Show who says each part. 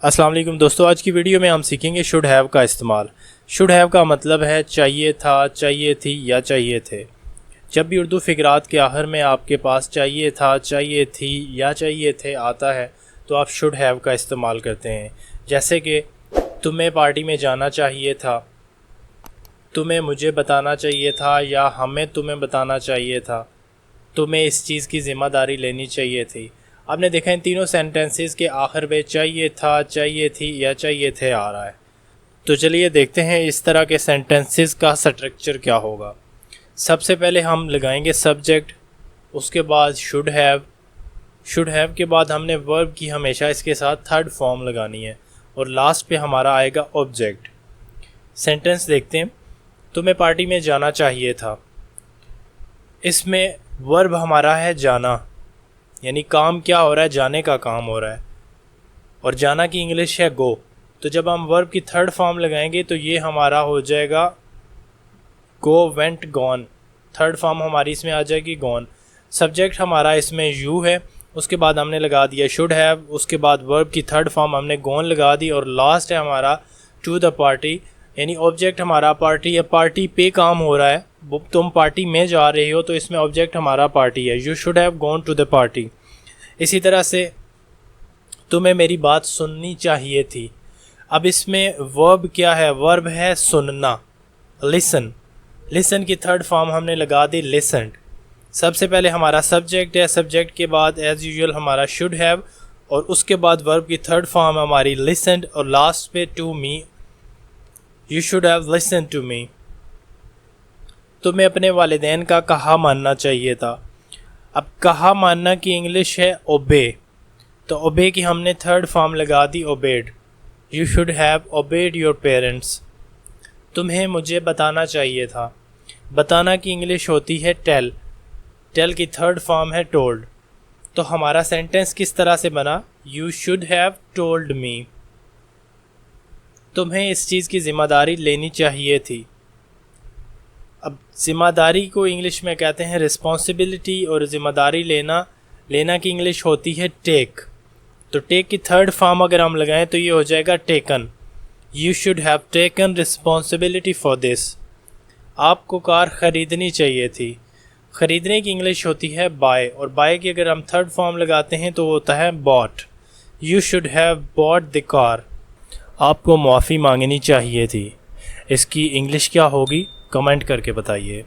Speaker 1: अस्सलाम वालेकुम दोस्तों, आज की वीडियो में हम सीखेंगे शुड हैव का इस्तेमाल। शुड हैव का मतलब है चाहिए था, चाहिए थी या चाहिए थे। जब भी उर्दू फ़िक़रात के आखिर में आपके पास चाहिए था, चाहिए थी या चाहिए थे आता है तो आप शुड हैव का इस्तेमाल करते हैं। जैसे कि तुम्हें पार्टी में जाना चाहिए था, तुम्हें मुझे बताना चाहिए था या हमें तुम्हें बताना चाहिए था, तुम्हें इस चीज़ की ज़िम्मेदारी लेनी चाहिए थी। आपने देखा इन तीनों सेंटेंसेस के आखिर में चाहिए था, चाहिए थी या चाहिए थे आ रहा है। तो चलिए देखते हैं इस तरह के सेंटेंसेस का स्ट्रक्चर क्या होगा। सबसे पहले हम लगाएंगे सब्जेक्ट, उसके बाद शुड हैव के बाद हमने वर्ब की हमेशा इसके साथ थर्ड फॉर्म लगानी है और लास्ट पे हमारा आएगा ऑब्जेक्ट। सेंटेंस देखते हैं। तुम्हें पार्टी में जाना चाहिए था, इसमें वर्ब हमारा है जाना, यानी काम क्या हो रहा है, जाने का काम हो रहा है और जाना की इंग्लिश है गो। तो जब हम वर्ब की थर्ड फॉर्म लगाएंगे तो ये हमारा हो जाएगा गो, वेंट, गॉन। थर्ड फॉर्म हमारी इसमें आ जाएगी गॉन। सब्जेक्ट हमारा इसमें यू है, उसके बाद हमने लगा दिया शुड हैव, उसके बाद वर्ब की थर्ड फॉर्म हमने गॉन लगा दी और लास्ट है हमारा टू द पार्टी, यानी ऑब्जेक्ट हमारा पार्टी है। पार्टी पे काम हो रहा है, तुम पार्टी में जा रहे हो तो इसमें ऑब्जेक्ट हमारा पार्टी है। You should have gone to the party. इसी तरह से तुम्हें मेरी बात सुननी चाहिए थी। अब इसमें वर्ब क्या है, वर्ब है सुनना, लिसन। लिसन की थर्ड फॉर्म हमने लगा दी लिसन्ड। सबसे पहले हमारा सब्जेक्ट है, सब्जेक्ट के बाद एज यूजुअल हमारा शुड हैव और उसके बाद वर्ब की थर्ड फॉर्म हमारी लिसन्ड और लास्ट पे to me, you should have listen to me. तुम्हें अपने वालिदैन का कहा मानना चाहिए था। अब कहा मानना की इंग्लिश है ओबे, तो ओबे की हमने थर्ड फॉर्म लगा दी obeyed. You should have obeyed your parents. तुम्हें मुझे बताना चाहिए था। बताना की इंग्लिश होती है टेल, टेल की थर्ड फॉर्म है टोल्ड। तो हमारा सेंटेंस किस तरह से बना, you should have told me. तुम्हें इस चीज़ की ज़िम्मेदारी लेनी चाहिए थी। अब ज़िम्मेदारी को इंग्लिश में कहते हैं रिस्पॉन्सिबिलिटी और ज़िम्मेदारी लेना की इंग्लिश होती है टेक। तो टेक की थर्ड फॉर्म अगर हम लगाएं तो ये हो जाएगा taken. You should have taken responsibility for this. आपको कार ख़रीदनी चाहिए थी। ख़रीदने की इंग्लिश होती है बाय और बाय की अगर हम थर्ड फॉर्म लगाते हैं तो होता है bought. You should have bought the car. आपको माफ़ी मांगनी चाहिए थी। इसकी इंग्लिश क्या होगी, कमेंट करके बताइए।